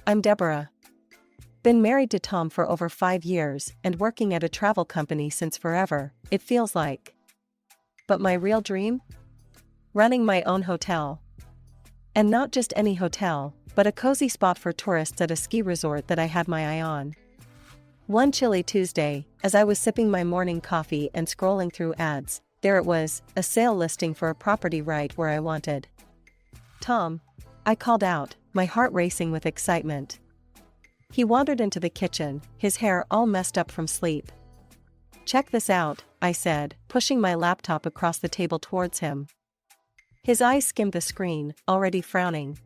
I'm Deborah. Been married to Tom for over 5 years and working at a travel company since forever, it feels like. But my real dream? Running my own hotel. And not just any hotel, but a cozy spot for tourists at a ski resort that I had my eye on. One chilly Tuesday, as I was sipping my morning coffee and scrolling through ads, there it was, a sale listing for a property right where I wanted. Tom, I called out, my heart racing with excitement. He wandered into the kitchen, his hair all messed up from sleep. Check this out, I said, pushing my laptop across the table towards him. His eyes skimmed the screen, already frowning.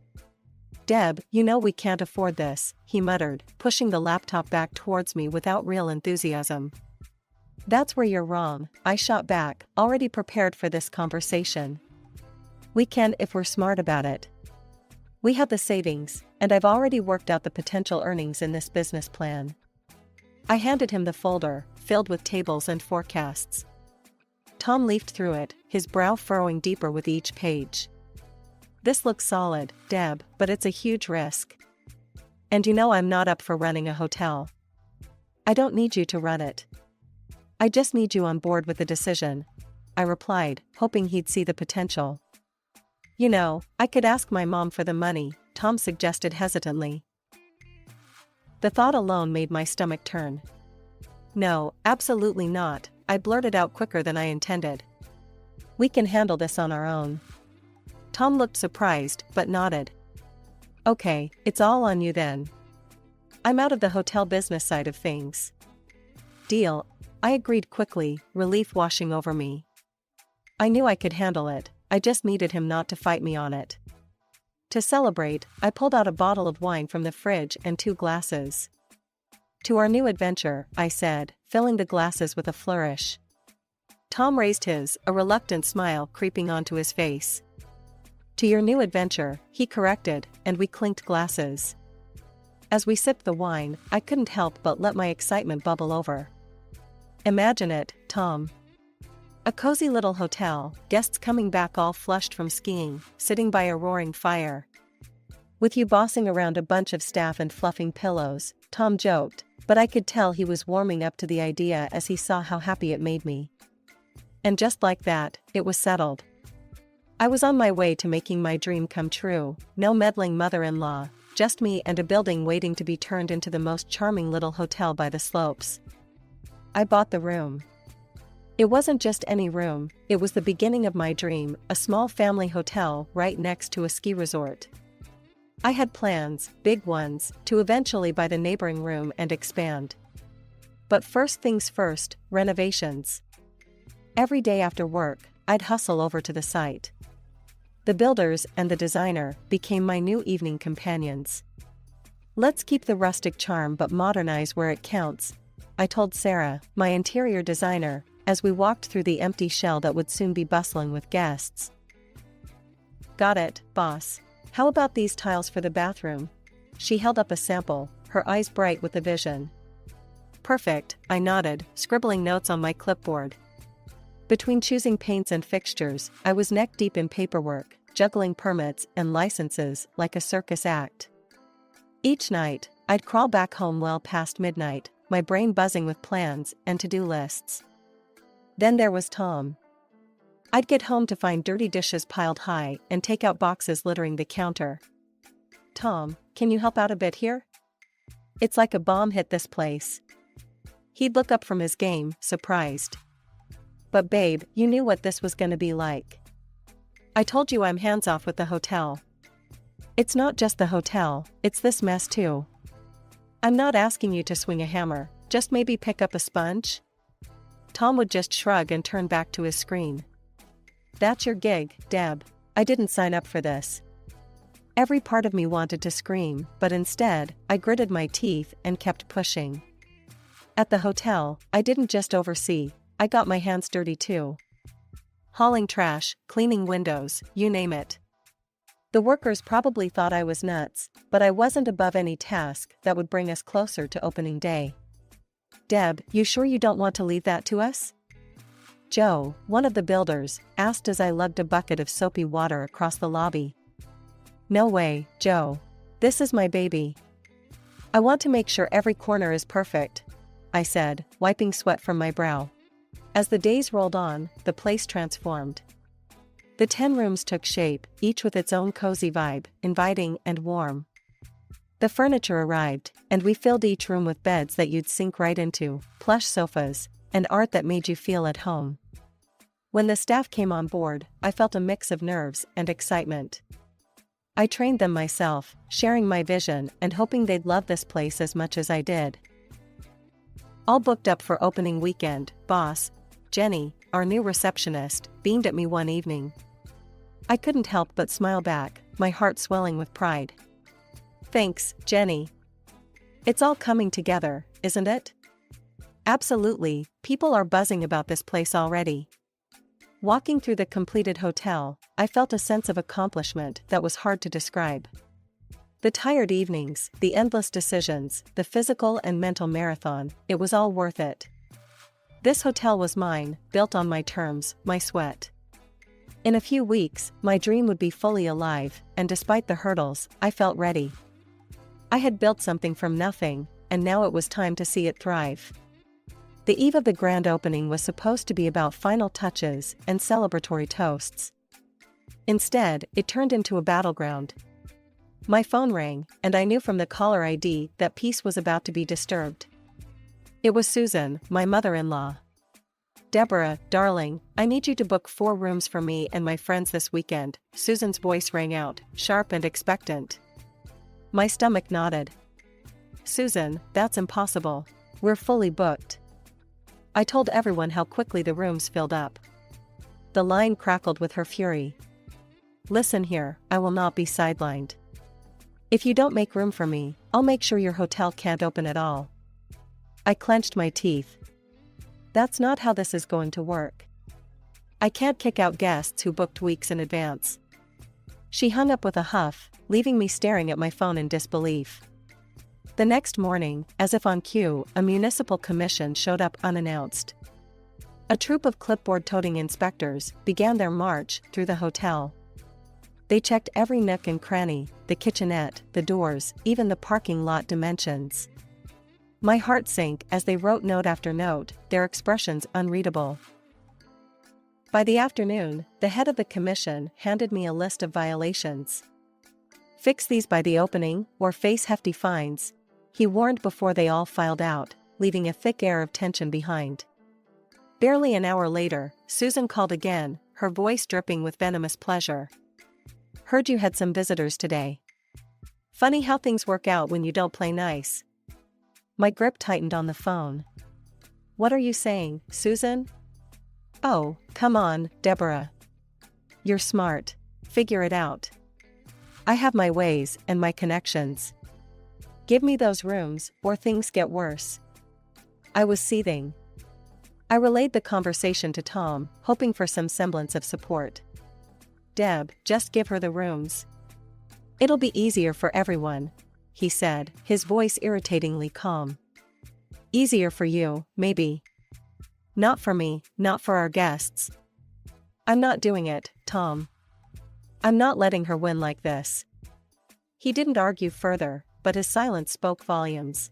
Deb, you know we can't afford this, he muttered, pushing the laptop back towards me without real enthusiasm. That's where you're wrong, I shot back, already prepared for this conversation. We can if we're smart about it. We have the savings, and I've already worked out the potential earnings in this business plan. I handed him the folder, filled with tables and forecasts. Tom leafed through it, his brow furrowing deeper with each page. This looks solid, Deb, but it's a huge risk. And you know I'm not up for running a hotel. I don't need you to run it. I just need you on board with the decision, I replied, hoping he'd see the potential. You know, I could ask my mom for the money, Tom suggested hesitantly. The thought alone made my stomach turn. No, absolutely not, I blurted out quicker than I intended. We can handle this on our own. Tom looked surprised, but nodded. Okay, it's all on you then. I'm out of the hotel business side of things. Deal, I agreed quickly, relief washing over me. I knew I could handle it, I just needed him not to fight me on it. To celebrate, I pulled out a bottle of wine from the fridge and 2 glasses. To our new adventure, I said, filling the glasses with a flourish. Tom raised his, a reluctant smile creeping onto his face. To your new adventure, he corrected, and we clinked glasses. As we sipped the wine, I couldn't help but let my excitement bubble over. Imagine it, Tom. A cozy little hotel, guests coming back all flushed from skiing, sitting by a roaring fire. With you bossing around a bunch of staff and fluffing pillows, Tom joked, but I could tell he was warming up to the idea as he saw how happy it made me. And just like that, it was settled. I was on my way to making my dream come true, no meddling mother-in-law, just me and a building waiting to be turned into the most charming little hotel by the slopes. I bought the room. It wasn't just any room, it was the beginning of my dream, a small family hotel right next to a ski resort. I had plans, big ones, to eventually buy the neighboring room and expand. But first things first, renovations. Every day after work, I'd hustle over to the site. The builders and the designer became my new evening companions. Let's keep the rustic charm but modernize where it counts, I told Sarah, my interior designer, as we walked through the empty shell that would soon be bustling with guests. Got it, boss. How about these tiles for the bathroom? She held up a sample, her eyes bright with the vision. Perfect, I nodded, scribbling notes on my clipboard. Between choosing paints and fixtures, I was neck-deep in paperwork, juggling permits and licenses like a circus act. Each night, I'd crawl back home well past midnight, my brain buzzing with plans and to-do lists. Then there was Tom. I'd get home to find dirty dishes piled high and takeout boxes littering the counter. Tom, can you help out a bit here? It's like a bomb hit this place. He'd look up from his game, surprised. But babe, you knew what this was gonna be like. I told you I'm hands-off with the hotel. It's not just the hotel, it's this mess too. I'm not asking you to swing a hammer, just maybe pick up a sponge? Tom would just shrug and turn back to his screen. That's your gig, Deb. I didn't sign up for this. Every part of me wanted to scream, but instead, I gritted my teeth and kept pushing. At the hotel, I didn't just oversee, I got my hands dirty too. Hauling trash, cleaning windows, you name it. The workers probably thought I was nuts, but I wasn't above any task that would bring us closer to opening day. Deb, you sure you don't want to leave that to us? Joe, one of the builders, asked as I lugged a bucket of soapy water across the lobby. No way, Joe. This is my baby. I want to make sure every corner is perfect, I said, wiping sweat from my brow. As the days rolled on, the place transformed. The 10 rooms took shape, each with its own cozy vibe, inviting and warm. The furniture arrived, and we filled each room with beds that you'd sink right into, plush sofas, and art that made you feel at home. When the staff came on board, I felt a mix of nerves and excitement. I trained them myself, sharing my vision and hoping they'd love this place as much as I did. All booked up for opening weekend, boss, Jenny, our new receptionist, beamed at me one evening. I couldn't help but smile back, my heart swelling with pride. Thanks, Jenny. It's all coming together, isn't it? Absolutely, people are buzzing about this place already. Walking through the completed hotel, I felt a sense of accomplishment that was hard to describe. The tired evenings, the endless decisions, the physical and mental marathon, it was all worth it. This hotel was mine, built on my terms, my sweat. In a few weeks, my dream would be fully alive, and despite the hurdles, I felt ready. I had built something from nothing, and now it was time to see it thrive. The eve of the grand opening was supposed to be about final touches and celebratory toasts. Instead, it turned into a battleground. My phone rang, and I knew from the caller ID that peace was about to be disturbed. It was Susan, my mother-in-law. Deborah, darling, I need you to book 4 rooms for me and my friends this weekend, Susan's voice rang out, sharp and expectant. My stomach nodded. Susan, that's impossible. We're fully booked. I told everyone how quickly the rooms filled up. The line crackled with her fury. Listen here, I will not be sidelined. If you don't make room for me, I'll make sure your hotel can't open at all. I clenched my teeth. That's not how this is going to work. I can't kick out guests who booked weeks in advance. She hung up with a huff, leaving me staring at my phone in disbelief. The next morning, as if on cue, a municipal commission showed up unannounced. A troop of clipboard-toting inspectors began their march through the hotel. They checked every nook and cranny, the kitchenette, the doors, even the parking lot dimensions. My heart sank as they wrote note after note, their expressions unreadable. By the afternoon, the head of the commission handed me a list of violations. Fix these by the opening, or face hefty fines, he warned before they all filed out, leaving a thick air of tension behind. Barely an hour later, Susan called again, her voice dripping with venomous pleasure. Heard you had some visitors today. Funny how things work out when you don't play nice. My grip tightened on the phone. What are you saying, Susan? Oh, come on, Deborah. You're smart. Figure it out. I have my ways and my connections. Give me those rooms, or things get worse. I was seething. I relayed the conversation to Tom, hoping for some semblance of support. Deb, just give her the rooms. It'll be easier for everyone, he said, his voice irritatingly calm. Easier for you, maybe. Not for me, not for our guests. I'm not doing it, Tom. I'm not letting her win like this. He didn't argue further, but his silence spoke volumes.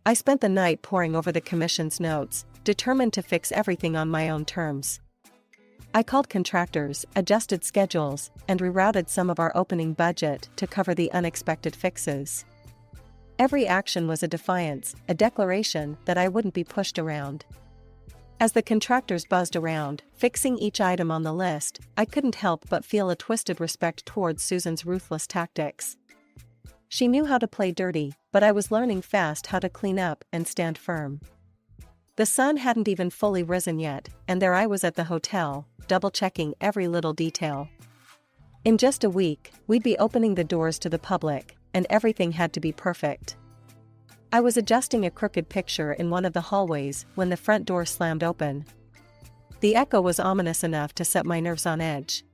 I spent the night poring over the commission's notes, determined to fix everything on my own terms. I called contractors, adjusted schedules, and rerouted some of our opening budget to cover the unexpected fixes. Every action was a defiance, a declaration that I wouldn't be pushed around. As the contractors buzzed around, fixing each item on the list, I couldn't help but feel a twisted respect towards Susan's ruthless tactics. She knew how to play dirty, but I was learning fast how to clean up and stand firm. The sun hadn't even fully risen yet, and there I was at the hotel, double-checking every little detail. In just a week, we'd be opening the doors to the public, and everything had to be perfect. I was adjusting a crooked picture in one of the hallways when the front door slammed open. The echo was ominous enough to set my nerves on edge.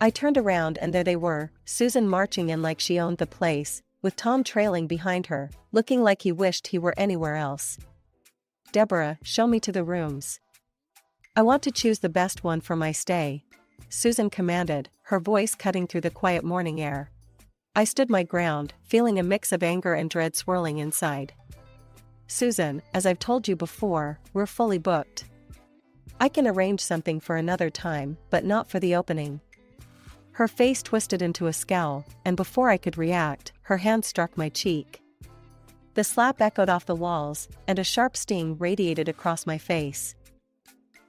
I turned around and there they were, Susan marching in like she owned the place, with Tom trailing behind her, looking like he wished he were anywhere else. Deborah, show me to the rooms. I want to choose the best one for my stay, Susan commanded, her voice cutting through the quiet morning air. I stood my ground, feeling a mix of anger and dread swirling inside. Susan, as I've told you before, we're fully booked. I can arrange something for another time, but not for the opening. Her face twisted into a scowl, and before I could react, her hand struck my cheek. The slap echoed off the walls, and a sharp sting radiated across my face.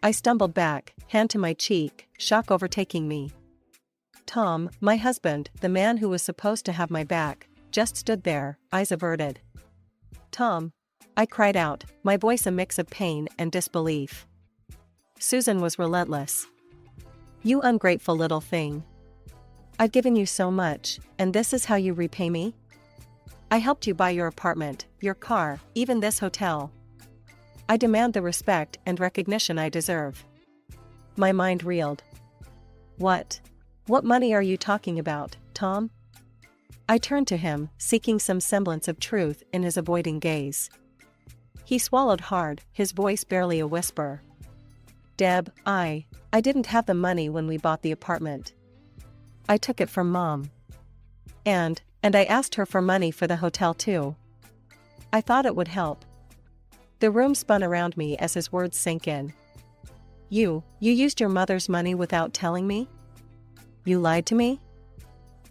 I stumbled back, hand to my cheek, shock overtaking me. Tom, my husband, the man who was supposed to have my back, just stood there, eyes averted. Tom! I cried out, my voice a mix of pain and disbelief. Susan was relentless. You ungrateful little thing. I've given you so much, and this is how you repay me? I helped you buy your apartment, your car, even this hotel. I demand the respect and recognition I deserve. My mind reeled. What? What money are you talking about, Tom? I turned to him, seeking some semblance of truth in his avoiding gaze. He swallowed hard, his voice barely a whisper. Deb, I didn't have the money when we bought the apartment. I took it from Mom. And I asked her for money for the hotel too. I thought it would help. The room spun around me as his words sank in. You used your mother's money without telling me? You lied to me?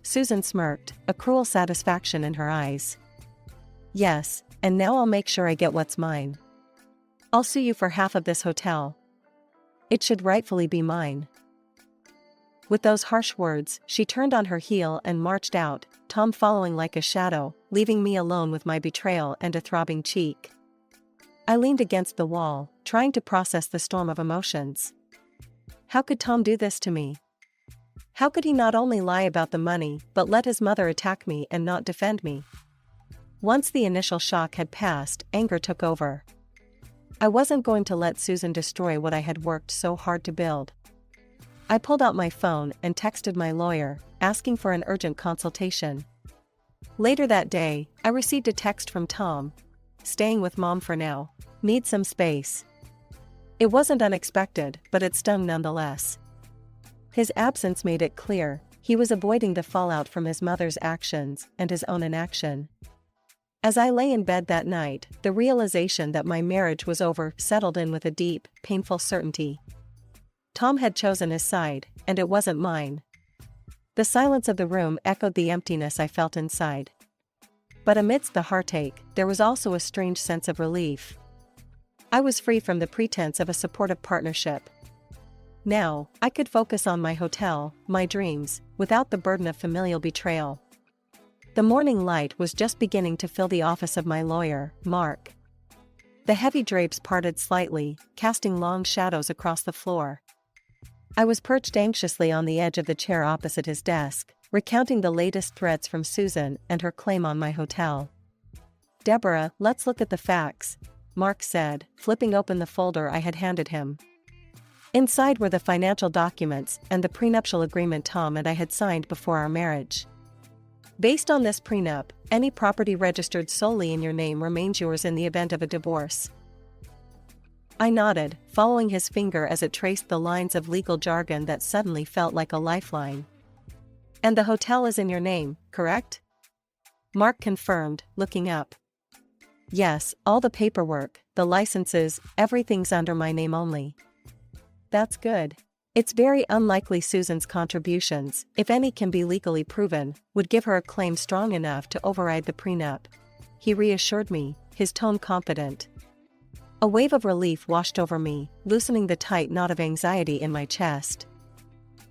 Susan smirked, a cruel satisfaction in her eyes. Yes, and now I'll make sure I get what's mine. I'll sue you for half of this hotel. It should rightfully be mine. With those harsh words, she turned on her heel and marched out, Tom following like a shadow, leaving me alone with my betrayal and a throbbing cheek. I leaned against the wall, trying to process the storm of emotions. How could Tom do this to me? How could he not only lie about the money, but let his mother attack me and not defend me? Once the initial shock had passed, anger took over. I wasn't going to let Susan destroy what I had worked so hard to build. I pulled out my phone and texted my lawyer, asking for an urgent consultation. Later that day, I received a text from Tom. Staying with Mom for now. Need some space. It wasn't unexpected, but it stung nonetheless. His absence made it clear, he was avoiding the fallout from his mother's actions and his own inaction. As I lay in bed that night, the realization that my marriage was over settled in with a deep, painful certainty. Tom had chosen his side, and it wasn't mine. The silence of the room echoed the emptiness I felt inside. But amidst the heartache, there was also a strange sense of relief. I was free from the pretense of a supportive partnership. Now, I could focus on my hotel, my dreams, without the burden of familial betrayal. The morning light was just beginning to fill the office of my lawyer, Mark. The heavy drapes parted slightly, casting long shadows across the floor. I was perched anxiously on the edge of the chair opposite his desk, recounting the latest threats from Susan and her claim on my hotel. Deborah, let's look at the facts, Mark said, flipping open the folder I had handed him. Inside were the financial documents and the prenuptial agreement Tom and I had signed before our marriage. Based on this prenup, any property registered solely in your name remains yours in the event of a divorce. I nodded, following his finger as it traced the lines of legal jargon that suddenly felt like a lifeline. And the hotel is in your name, correct? Mark confirmed, looking up. Yes, all the paperwork, the licenses, everything's under my name only. That's good. It's very unlikely Susan's contributions, if any can be legally proven, would give her a claim strong enough to override the prenup. He reassured me, his tone confident. A wave of relief washed over me, loosening the tight knot of anxiety in my chest.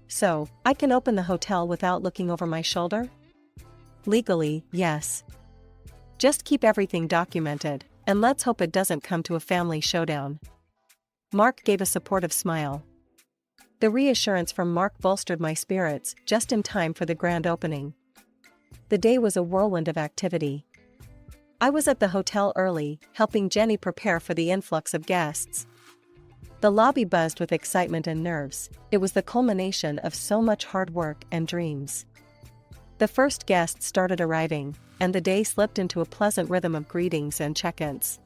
So, I can open the hotel without looking over my shoulder? Legally, yes. Just keep everything documented, and let's hope it doesn't come to a family showdown. Mark gave a supportive smile. The reassurance from Mark bolstered my spirits, just in time for the grand opening. The day was a whirlwind of activity. I was at the hotel early, helping Jenny prepare for the influx of guests. The lobby buzzed with excitement and nerves. It was the culmination of so much hard work and dreams. The first guests started arriving, and the day slipped into a pleasant rhythm of greetings and check-ins.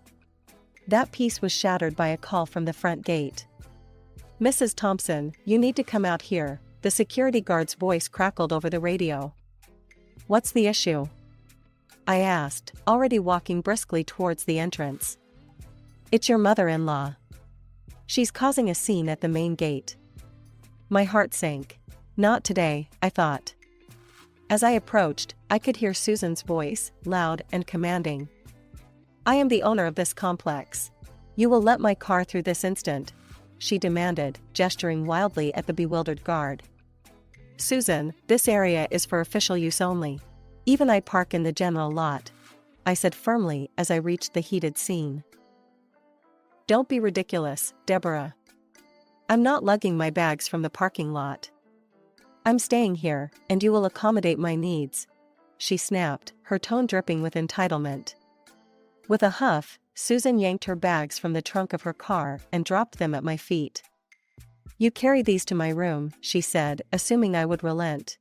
That peace was shattered by a call from the front gate. Mrs. Thompson, you need to come out here, the security guard's voice crackled over the radio. What's the issue? I asked, already walking briskly towards the entrance. It's your mother-in-law. She's causing a scene at the main gate. My heart sank. Not today, I thought. As I approached, I could hear Susan's voice, loud and commanding. I am the owner of this complex. You will let my car through this instant, she demanded, gesturing wildly at the bewildered guard. Susan, this area is for official use only. Even I park in the general lot, I said firmly as I reached the heated scene. Don't be ridiculous, Deborah. I'm not lugging my bags from the parking lot. I'm staying here, and you will accommodate my needs, she snapped, her tone dripping with entitlement. With a huff, Susan yanked her bags from the trunk of her car and dropped them at my feet. You carry these to my room, she said, assuming I would relent.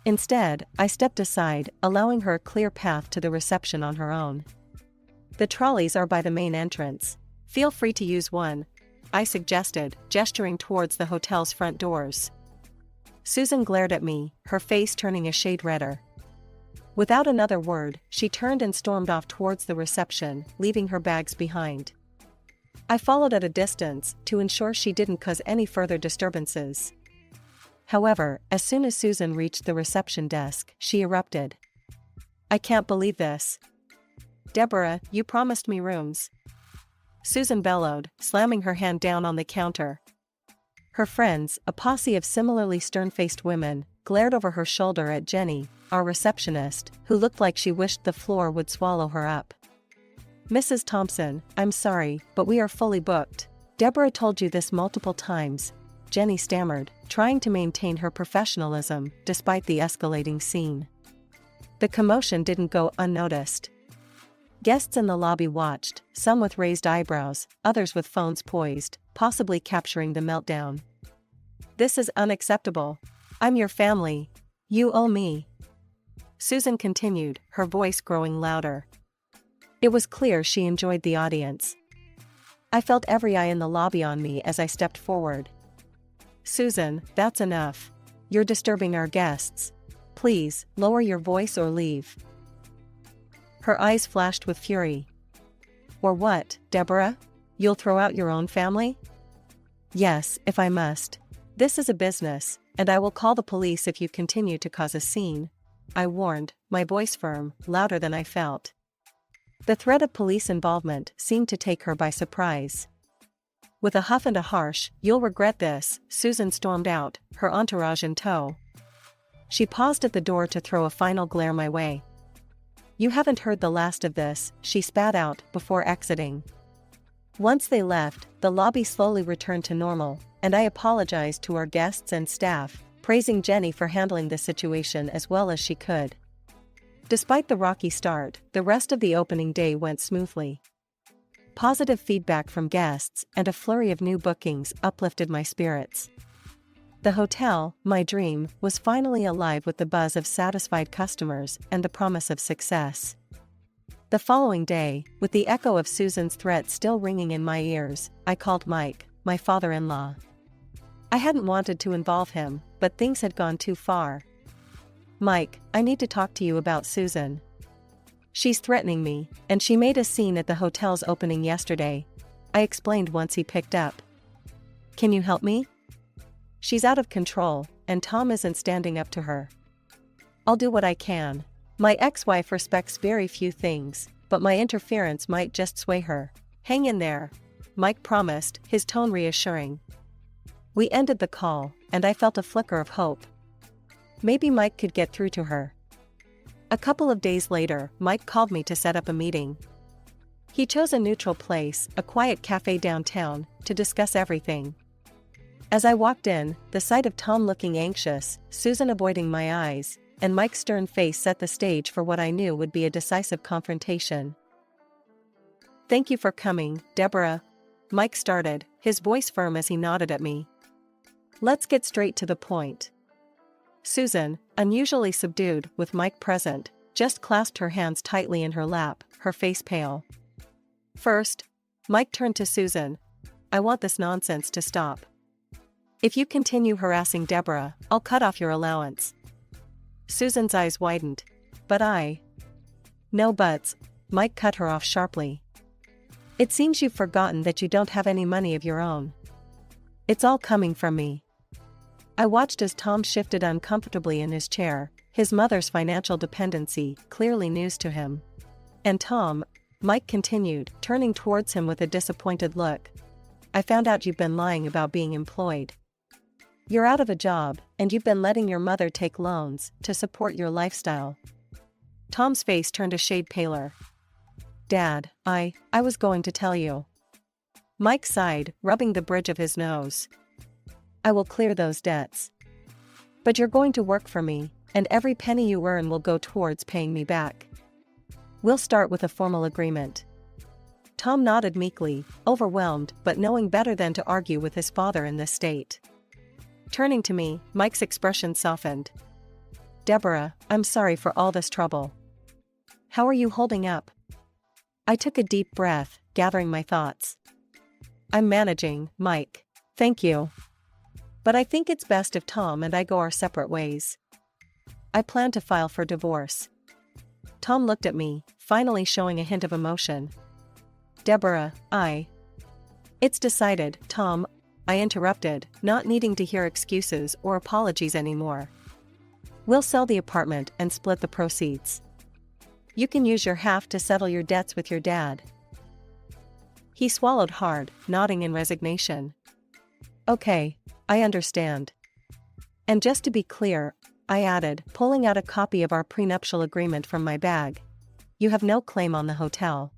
Instead, I stepped aside, allowing her a clear path to the reception on her own. The trolleys are by the main entrance. Feel free to use one, I suggested, gesturing towards the hotel's front doors. Susan glared at me, her face turning a shade redder. Without another word, she turned and stormed off towards the reception, leaving her bags behind. I followed at a distance, to ensure she didn't cause any further disturbances. However, as soon as Susan reached the reception desk, she erupted. I can't believe this. Deborah, you promised me rooms. Susan bellowed, slamming her hand down on the counter. Her friends, a posse of similarly stern-faced women, glared over her shoulder at Jenny, our receptionist, who looked like she wished the floor would swallow her up. Mrs. Thompson, I'm sorry, but we are fully booked. Deborah told you this multiple times, Jenny stammered, trying to maintain her professionalism despite the escalating scene. The commotion didn't go unnoticed. Guests in the lobby watched, some with raised eyebrows, others with phones poised, possibly capturing the meltdown. This is unacceptable. I'm your family. You owe me. Susan continued, her voice growing louder. It was clear she enjoyed the audience. I felt every eye in the lobby on me as I stepped forward. Susan, that's enough. You're disturbing our guests. Please, lower your voice or leave. Her eyes flashed with fury. Or what, Deborah? You'll throw out your own family? Yes, if I must. This is a business, and I will call the police if you continue to cause a scene, I warned, my voice firm, louder than I felt. The threat of police involvement seemed to take her by surprise. With a huff and a harsh, "You'll regret this," Susan stormed out, her entourage in tow. She paused at the door to throw a final glare my way. You haven't heard the last of this, she spat out, before exiting. Once they left, the lobby slowly returned to normal, and I apologized to our guests and staff, praising Jenny for handling the situation as well as she could. Despite the rocky start, the rest of the opening day went smoothly. Positive feedback from guests and a flurry of new bookings uplifted my spirits. The hotel, my dream, was finally alive with the buzz of satisfied customers and the promise of success. The following day, with the echo of Susan's threat still ringing in my ears, I called Mike, my father-in-law. I hadn't wanted to involve him, but things had gone too far. Mike, I need to talk to you about Susan. She's threatening me, and she made a scene at the hotel's opening yesterday, I explained once he picked up. Can you help me? She's out of control, and Tom isn't standing up to her. I'll do what I can. My ex-wife respects very few things, but my interference might just sway her. Hang in there, Mike promised, his tone reassuring. We ended the call, and I felt a flicker of hope. Maybe Mike could get through to her. A couple of days later, Mike called me to set up a meeting. He chose a neutral place, a quiet cafe downtown, to discuss everything. As I walked in, the sight of Tom looking anxious, Susan avoiding my eyes, and Mike's stern face set the stage for what I knew would be a decisive confrontation. Thank you for coming, Deborah, Mike started, his voice firm as he nodded at me. Let's get straight to the point. Susan, unusually subdued with Mike present, just clasped her hands tightly in her lap, her face pale. First, Mike turned to Susan. I want this nonsense to stop. If you continue harassing Deborah, I'll cut off your allowance. Susan's eyes widened. But No buts, Mike cut her off sharply. It seems you've forgotten that you don't have any money of your own. It's all coming from me. I watched as Tom shifted uncomfortably in his chair, his mother's financial dependency clearly news to him. And Tom, Mike continued, turning towards him with a disappointed look. I found out you've been lying about being employed. You're out of a job, and you've been letting your mother take loans to support your lifestyle. Tom's face turned a shade paler. Dad, I was going to tell you. Mike sighed, rubbing the bridge of his nose. I will clear those debts. But you're going to work for me, and every penny you earn will go towards paying me back. We'll start with a formal agreement. Tom nodded meekly, overwhelmed but knowing better than to argue with his father in this state. Turning to me, Mike's expression softened. Deborah, I'm sorry for all this trouble. How are you holding up? I took a deep breath, gathering my thoughts. I'm managing, Mike. Thank you. But I think it's best if Tom and I go our separate ways. I plan to file for divorce. Tom looked at me, finally showing a hint of emotion. Deborah, It's decided, Tom, I interrupted, not needing to hear excuses or apologies anymore. We'll sell the apartment and split the proceeds. You can use your half to settle your debts with your dad. He swallowed hard, nodding in resignation. Okay, I understand. And just to be clear, I added, pulling out a copy of our prenuptial agreement from my bag. You have no claim on the hotel.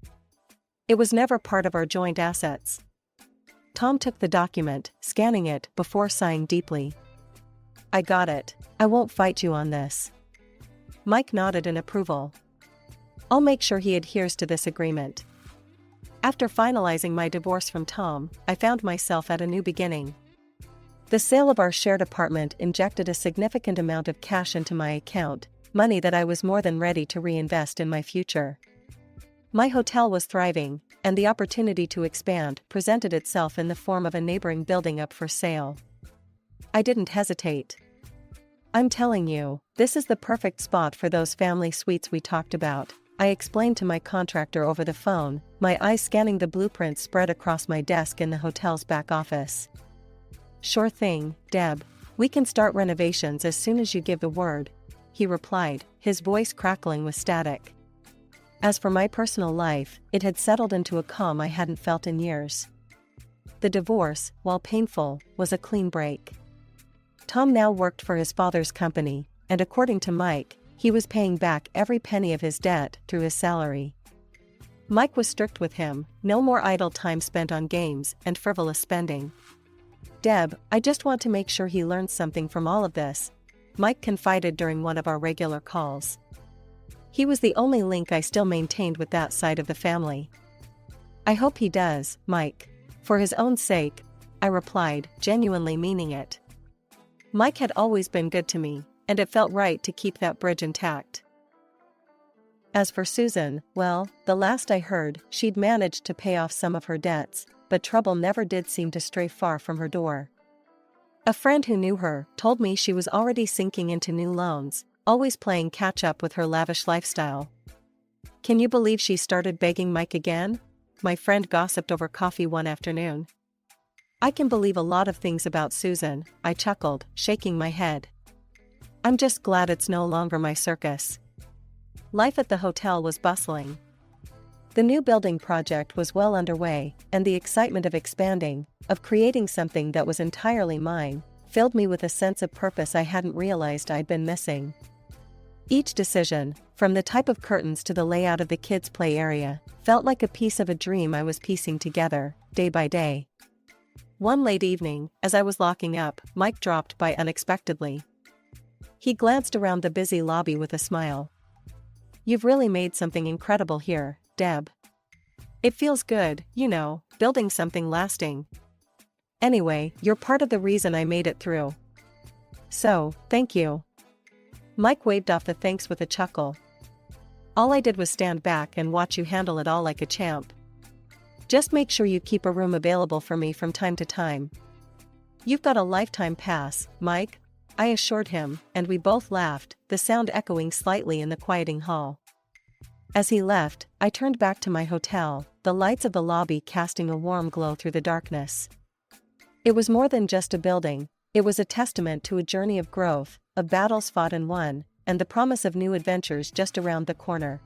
It was never part of our joint assets. Tom took the document, scanning it before sighing deeply. I got it. I won't fight you on this. Mike nodded in approval. I'll make sure he adheres to this agreement. After finalizing my divorce from Tom, I found myself at a new beginning. The sale of our shared apartment injected a significant amount of cash into my account, money that I was more than ready to reinvest in my future. My hotel was thriving, and the opportunity to expand presented itself in the form of a neighboring building up for sale. I didn't hesitate. I'm telling you, this is the perfect spot for those family suites we talked about, I explained to my contractor over the phone, my eyes scanning the blueprints spread across my desk in the hotel's back office. Sure thing, Deb. We can start renovations as soon as you give the word, he replied, his voice crackling with static. As for my personal life, it had settled into a calm I hadn't felt in years. The divorce, while painful, was a clean break. Tom now worked for his father's company, and according to Mike, he was paying back every penny of his debt through his salary. Mike was strict with him, no more idle time spent on games and frivolous spending. Deb, I just want to make sure he learns something from all of this, Mike confided during one of our regular calls. He was the only link I still maintained with that side of the family. I hope he does, Mike. For his own sake, I replied, genuinely meaning it. Mike had always been good to me, and it felt right to keep that bridge intact. As for Susan, well, the last I heard, she'd managed to pay off some of her debts, but trouble never did seem to stray far from her door. A friend who knew her told me she was already sinking into new loans, always playing catch-up with her lavish lifestyle. Can you believe she started begging Mike again? My friend gossiped over coffee one afternoon. I can believe a lot of things about Susan, I chuckled, shaking my head. I'm just glad it's no longer my circus. Life at the hotel was bustling. The new building project was well underway, and the excitement of expanding, of creating something that was entirely mine, filled me with a sense of purpose I hadn't realized I'd been missing. Each decision, from the type of curtains to the layout of the kids' play area, felt like a piece of a dream I was piecing together, day by day. One late evening, as I was locking up, Mike dropped by unexpectedly. He glanced around the busy lobby with a smile. You've really made something incredible here, Deb. It feels good, building something lasting. Anyway, you're part of the reason I made it through. So, thank you. Mike waved off the thanks with a chuckle. All I did was stand back and watch you handle it all like a champ. Just make sure you keep a room available for me from time to time. You've got a lifetime pass, Mike, I assured him, and we both laughed, the sound echoing slightly in the quieting hall. As he left, I turned back to my hotel, the lights of the lobby casting a warm glow through the darkness. It was more than just a building, it was a testament to a journey of growth, of battles fought and won, and the promise of new adventures just around the corner.